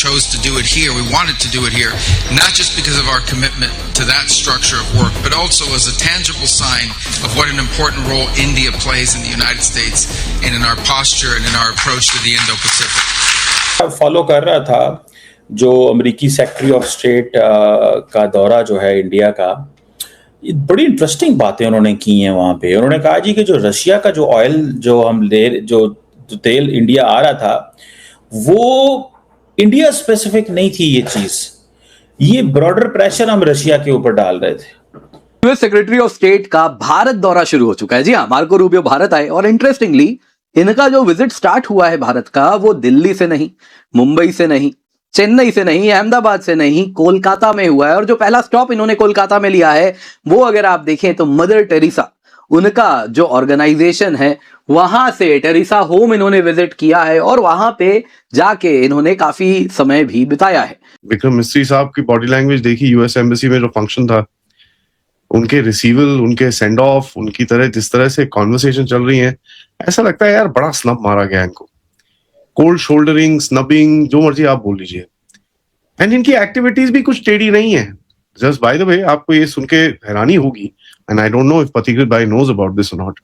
chose to do it here. We wanted to do it here, not just because of our commitment to that structure of work, but also as a tangible sign of what an important role India plays in the United States and in our posture and in our approach to the Indo-Pacific. Follow कर रहा था जो अमेरिकी secretary of state का दौरा जो है India का, बड़ी इंटरेस्टिंग बातें उन्होंने की हैं वहाँ पे। उन्होंने कहा जी कि जो रशिया का जो ऑयल जो हम जो तेल इंडिया आ रहा था, वो इंडिया स्पेसिफिक नहीं थी ये चीज, ये ब्रॉडर प्रेशर हम रशिया के ऊपर डाल रहे थे। यूएस सेक्रेटरी ऑफ स्टेट का भारत दौरा शुरू हो चुका है। जी हाँ, मार्को रूबियो भारत आए और इंटरेस्टिंगली इनका जो विजिट स्टार्ट हुआ है भारत का, वो दिल्ली से नहीं, मुंबई से नहीं, चेन्नई से नहीं, अहमदाबाद से नहीं, कोलकाता में हुआ है। और जो पहला स्टॉप इन्होंने कोलकाता में लिया है वो अगर आप देखें तो मदर टेरेसा, उनका जो ऑर्गेनाइजेशन है वहां से टेरेसा होम इन्होंने विजिट किया है और वहां पे जाके इन्होंने काफी समय भी बिताया है। विक्रम मिस्त्री साहब की बॉडी लैंग्वेज देखी यूएस एम्बेसी में जो फंक्शन था, उनके रिसीवल, उनके सेंड ऑफ, उनकी तरह जिस तरह से कॉन्वर्सेशन चल रही है, ऐसा लगता है यार बड़ा स्नब मारा गया इनको। कोल्ड शोल्डरिंग, स्नबिंग, जो मर्जी आप बोल लीजिए। एंड इनकी एक्टिविटीज भी कुछ टेढ़ी नहीं है। जस्ट बाय द वे, आपको ये सुन के हैरानी होगी, and I don't know if Pathikrit भाई नोज अबाउट दिस और not,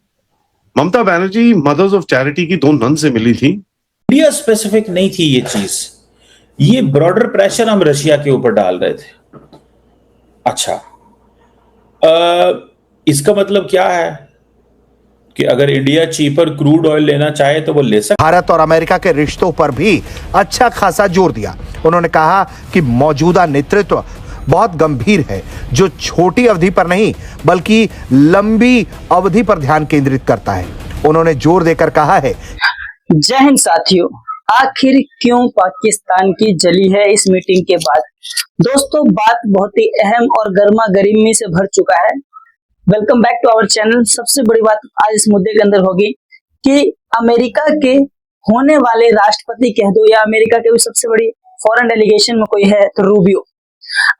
Mamata Banerjee mothers of charity की 2 नन से मिली थी। इंडिया स्पेसिफिक नहीं थी ये चीज, ये ब्रॉडर प्रेशर हम रशिया के ऊपर डाल रहे थे। अच्छा, इसका मतलब क्या है कि अगर इंडिया चीपर क्रूड ऑयल लेना चाहे तो वो ले सकता। भारत और अमेरिका के रिश्तों पर भी अच्छा खासा जोर दिया। उन्होंने कहा कि मौजूदा नेतृत्व बहुत गंभीर है, जो छोटी अवधि पर नहीं बल्कि लंबी अवधि पर ध्यान केंद्रित करता है। उन्होंने जोर देकर कहा है, जय हिंद साथियों, आखिर क्यों पाकिस्तान की जली है इस मीटिंग के बाद। दोस्तों, बात बहुत ही अहम और गर्मा गर्मी से भर चुका है। Welcome back to our channel. सबसे बड़ी बात आज इस मुद्दे के अंदर होगी कि अमेरिका के होने वाले राष्ट्रपति कह दो या अमेरिका के भी सबसे बड़ी फॉरेन डेलीगेशन में कोई है तो रूबियो,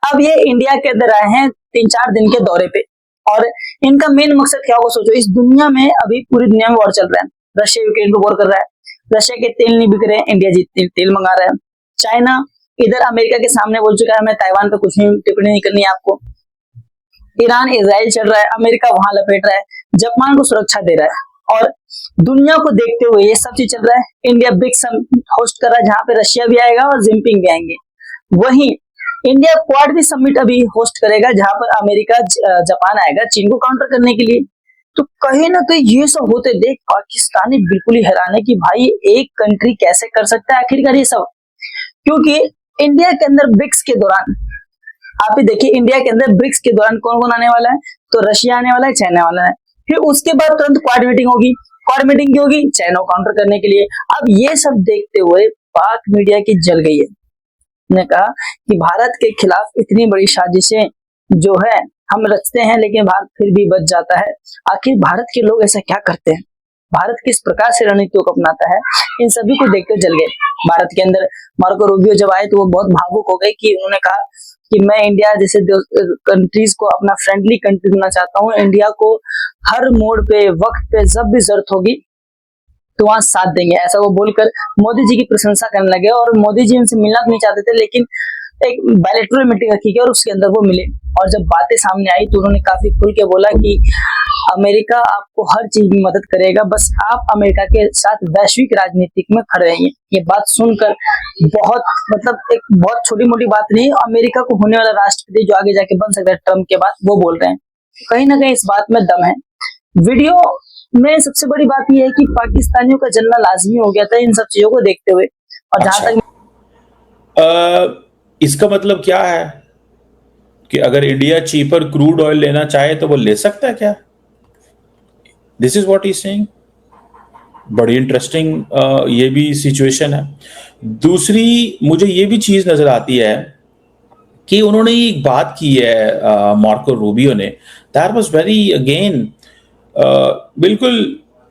अब ये इंडिया के अंदर आए हैं 3-4 दिन के दौरे पे। और इनका मेन मकसद क्या होगा सोचो। इस दुनिया में अभी पूरी दुनिया में वॉर चल रहा है। रशिया यूक्रेन पे वॉर कर रहा है, रशिया के तेल नहीं बिक रहे, इंडिया जी तेल मंगा रहा है। चाइना इधर अमेरिका के सामने बोल चुका है मैं ताइवान पे कुछ नहीं टिप्पणी नहीं करनी आपको। ईरान इजराइल चल रहा है, अमेरिका वहां लपेट रहा है, जापान को सुरक्षा दे रहा है। और दुनिया को देखते हुए ये सब चीज चल रहा है। इंडिया ब्रिक्स होस्ट कर रहा है जहां पे रशिया भी आएगा और जिनपिंग भी आएंगे। वहीं इंडिया क्वाड भी समिट अभी होस्ट करेगा जहां पर अमेरिका जापान आएगा चीन को काउंटर करने के लिए। तो कहीं ना कहीं ये सब होते देख पाकिस्तानी बिल्कुल ही हैरान है कि भाई एक कंट्री कैसे कर सकता है आखिरकार ये सब। क्योंकि इंडिया के अंदर ब्रिक्स के दौरान आप ही देखिए, इंडिया के अंदर ब्रिक्स के दौरान कौन कौन आने वाला है, तो रशिया आने वाला है, चाइना वाला है। फिर उसके बाद तुरंत क्वाड मीटिंग होगी। क्वाड मीटिंग क्यों होगी? चाइना को काउंटर करने के लिए। अब ये सब देखते हुए पाक मीडिया की जल गई है। ने कहा कि भारत के खिलाफ इतनी बड़ी साजिशें जो है हम रचते हैं लेकिन भारत फिर भी बच जाता है। आखिर भारत के लोग ऐसा क्या करते हैं, भारत किस प्रकार से रणनीतियों को अपनाता है, इन सभी को देखकर जल गए। भारत के अंदर मार्को रूबियो जब आए तो वो बहुत भावुक हो गए कि उन्होंने कहा कि मैं इंडिया जैसे कंट्रीज को अपना फ्रेंडली कंट्री बनना चाहता हूँ। इंडिया को हर मोड़ पे वक्त पे जब भी जरूरत होगी तो वहां साथ देंगे, ऐसा वो बोलकर मोदी जी की प्रशंसा करने लगे। और मोदी जी उनसे मिलना तो नहीं चाहते थे लेकिन एक बायलैटरल मीटिंग रखी गई और उसके अंदर वो मिले। और जब बातें सामने आई तो उन्होंने काफी खुल के बोला कि अमेरिका आपको हर चीज में मदद करेगा, बस आप अमेरिका के साथ वैश्विक राजनीति में खड़े रहिए। ये बात सुनकर बहुत एक बहुत छोटी मोटी बात नहीं, अमेरिका को होने वाला राष्ट्रपति जो आगे जाके बन सकता है ट्रम्प के बाद, वो बोल रहे हैं। कहीं ना कहीं इस बात में दम है। वीडियो में सबसे बड़ी बात यह है कि पाकिस्तानियों का जलना लाजमी हो गया था इन सब चीजों को देखते हुए। और जहां तक इसका मतलब क्या है कि अगर इंडिया चीपर क्रूड ऑयल लेना चाहे तो वो ले सकता है क्या? This is what he saying. बड़ी इंटरेस्टिंग ये भी सिचुएशन है। दूसरी मुझे ये भी चीज नजर आती है कि उन्होंने एक बात की है मार्को रूबियो ने, दैट वाज वेरी अगेन बिल्कुल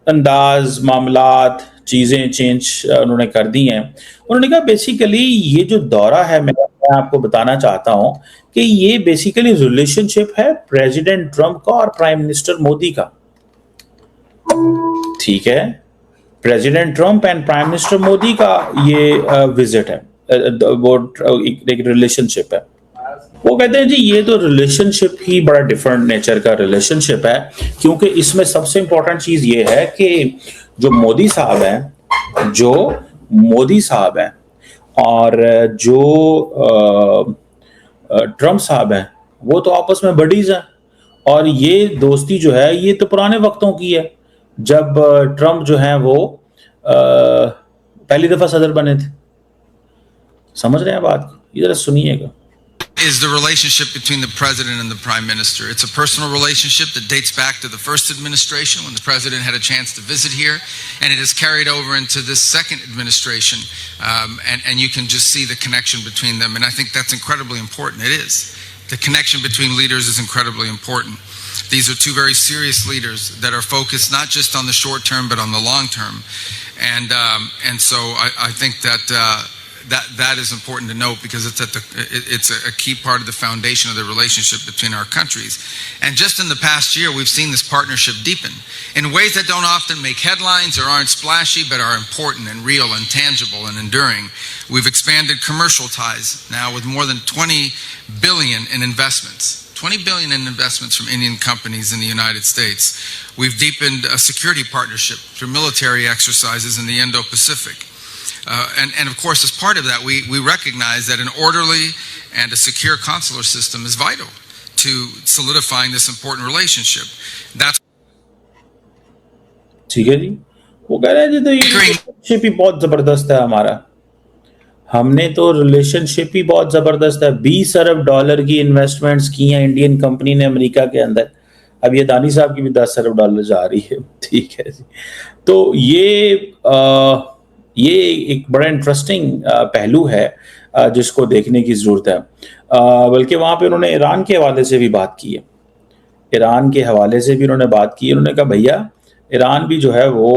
अंदाज मामलात चीजें चेंज उन्होंने कर दी हैं। उन्होंने कहा बेसिकली ये जो दौरा है मैं आपको बताना चाहता हूं कि ये बेसिकली रिलेशनशिप है प्रेसिडेंट ट्रम्प का और प्राइम मिनिस्टर मोदी का। ठीक है, president Trump and prime minister Modi का ये विजिट है। वो एक रिलेशनशिप है। वो कहते हैं जी ये तो रिलेशनशिप ही बड़ा डिफरेंट नेचर का रिलेशनशिप है, क्योंकि इसमें सबसे इंपॉर्टेंट चीज ये है कि जो मोदी साहब हैं और जो ट्रम्प साहब हैं, वो तो आपस में बडीज हैं। और ये दोस्ती जो है ये तो पुराने वक्तों की है, जब ट्रम्प जो है वो पहली दफा सदर बने थे। समझ रहे हैं बात को? ये जरा सुनिएगा। Is the relationship between the president and the prime minister. It's a personal relationship that dates back to the first administration when the president had a chance to visit here, and it has carried over into this second administration, and you can just see the connection between them, and I think that's incredibly important. It is. The connection between leaders is incredibly important. These are two very serious leaders that are focused not just on the short term but on the long term, and so I think that that is important to note, because it's a key part of the foundation of the relationship between our countries. And just in the past year, we've seen this partnership deepen in ways that don't often make headlines or aren't splashy, but are important and real and tangible and enduring. We've expanded commercial ties now with more than 20 billion in investments. 20 billion in investments from Indian companies in the United States. We've deepened a security partnership through military exercises in the Indo-Pacific. And of course, as part of that, we recognize that an orderly and a secure consular system is vital to solidifying this important relationship. That's ठीक है जी। वो कह रहे हैं जी तो ये relationship ही बहुत जबरदस्त है हमारा। हमने तो रिलेशनशिप ही बहुत जबरदस्त है। 20 अरब डॉलर की इन्वेस्टमेंट्स की हैं इंडियन कंपनी ने अमेरिका के अंदर। अब ये दानी साहब की भी 10 अरब डॉलर जा रही है। ठीक है जी। तो ये एक बड़ा इंटरेस्टिंग पहलू है जिसको देखने की जरूरत है। बल्कि वहां पे उन्होंने ईरान के हवाले से भी बात की है। ईरान के हवाले से भी उन्होंने बात की है। उन्होंने कहा भैया ईरान भी जो है वो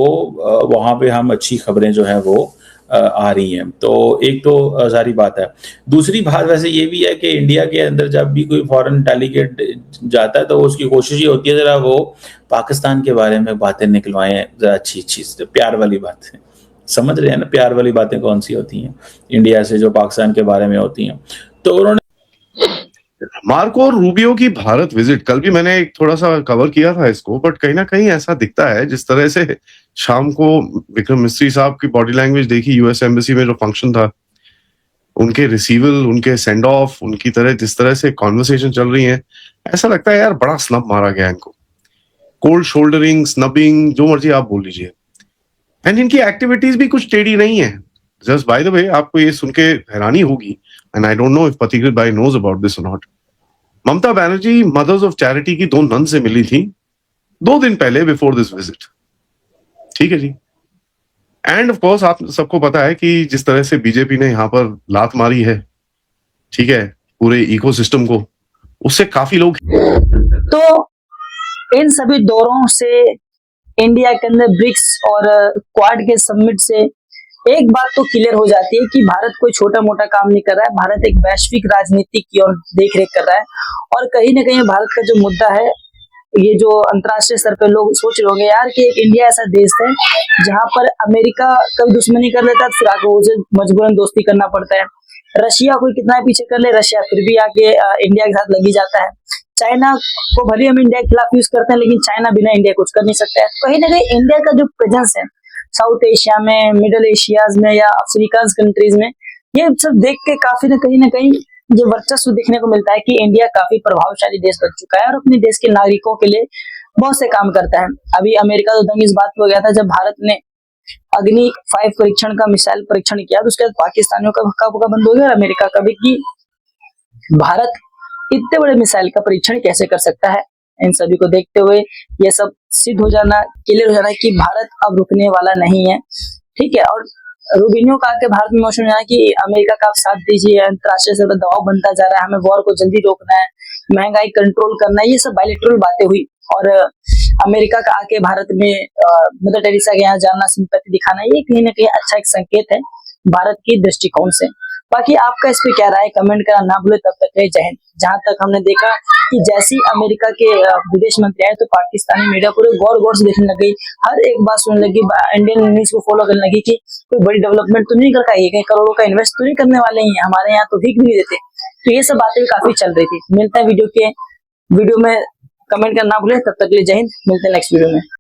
वहां पे हम अच्छी खबरें जो है वो आ रही हैं। तो एक तो सारी बात है। दूसरी बात वैसे ये भी है कि इंडिया के अंदर जब भी कोई फॉरेन डेलीगेट जाता है तो उसकी कोशिश ये होती है जरा वो पाकिस्तान के बारे में बातें निकलवाएं, जरा अच्छी चीज, प्यार वाली बातें। समझ रहे हैं ना प्यार वाली बातें कौन सी होती हैं इंडिया से जो पाकिस्तान के बारे में होती हैं। तो उन्होंने मार्को रूबियो की भारत विजिट, कल भी मैंने एक थोड़ा सा कवर किया था इसको, बट कहीं ना कहीं ऐसा दिखता है जिस तरह से शाम को विक्रम मिस्त्री साहब की बॉडी लैंग्वेज देखी यूएस एम्बेसी में जो फंक्शन था, उनके रिसीवल, उनके सेंड ऑफ, उनकी तरह जिस तरह से कॉन्वर्सेशन चल रही है, ऐसा लगता है यार बड़ा स्नब मारा गया इनको। कोल्ड शोल्डरिंग, स्नबिंग, जो मर्जी आप बोल लीजिए। एंड इनकी एक्टिविटीज भी कुछ टेढ़ी नहीं है। जस्ट बाय द वे, आपको ये सुन के हैरानी होगी, and I don't know if Pathikrit भाई नोज अबाउट दिस और not. Mamata Banerjee mothers of charity की 2 नन से मिली थी 2 दिन पहले बिफोर दिस विजिट। ठीक है जी। एंड ऑफ कोर्स आप सबको पता है कि जिस तरह से बीजेपी ने यहां पर लात मारी है, ठीक है, पूरे इकोसिस्टम को, उससे काफी लोग। तो इन सभी दौरों से, इंडिया के अंदर ब्रिक्स और क्वाड के समिट से एक बात तो क्लियर हो जाती है कि भारत कोई छोटा मोटा काम नहीं कर रहा है। भारत एक वैश्विक राजनीति की ओर देख रेख कर रहा है, और कहीं ना कहीं भारत का जो मुद्दा है, ये जो अंतर्राष्ट्रीय स्तर पर लोग सोच रहे होंगे यार कि एक इंडिया ऐसा देश है जहां पर अमेरिका कभी दुश्मनी कर लेता है, फिर आके उसे मजबूरन दोस्ती करना पड़ता है। रशिया कोई कितना पीछे कर ले, रशिया फिर भी आके इंडिया के साथ लगी जाता है। चाइना को भले हम इंडिया के खिलाफ यूज करते हैं, लेकिन चाइना बिना इंडिया कुछ कर नहीं सकता है। कहीं ना कहीं इंडिया का जो प्रेजेंस है साउथ एशिया में, मिडिल एशियाज में या अफ्रीकन कंट्रीज में, ये सब देख के काफी ना कहीं जो वर्चस्व देखने को मिलता है कि इंडिया काफी प्रभावशाली देश बन चुका है और अपने देश के नागरिकों के लिए बहुत से काम करता है। अभी अमेरिका तो दंग इस बात पे हो गया था जब भारत ने अग्नि 5 परीक्षण का, मिसाइल परीक्षण किया, तो उसके बाद पाकिस्तानियों का हक्का पुक्का बंद हो गया और अमेरिका का भी, कि भारत इतने बड़े मिसाइल का परीक्षण कैसे कर सकता है। इन सभी को देखते हुए ये सब सिद्ध हो जाना, क्लियर हो जाना कि भारत अब रुकने वाला नहीं है। ठीक है। और रूबिनियो का आके भारत में मोशन है कि अमेरिका का आप साथ दीजिए, अंतरराष्ट्रीय स्तर पर दबाव बनता जा रहा है, हमें वॉर को जल्दी रोकना है, महंगाई कंट्रोल करना है। ये सब बायलैटरल बातें हुई, और अमेरिका का आके भारत में मदर टेरेसा के यहाँ जाना, सिंपैथी दिखाना, ये कहीं ना कहीं अच्छा एक संकेत है भारत की दृष्टिकोण से। बाकी आपका इस पे क्या राय, कमेंट करना ना भूले। तब तक के लिए जय हिंद। जहां तक हमने देखा कि जैसे ही अमेरिका के विदेश मंत्री आए तो पाकिस्तानी मीडिया पूरे गौर गौर से देखने लग गई, हर एक बात सुनने लगी, इंडियन न्यूज को फॉलो करने लगी कि कोई बड़ी डेवलपमेंट तो नहीं कर पाएगी, कहीं करोड़ों का इन्वेस्ट तो नहीं करने वाले हैं, हमारे यहाँ तो भीख भी नहीं देते। तो ये सब बातें भी काफी चल रही थी। मिलता है वीडियो में, कमेंट करना ना भूले। तब तक के लिए जय हिंद, मिलते हैं नेक्स्ट वीडियो में।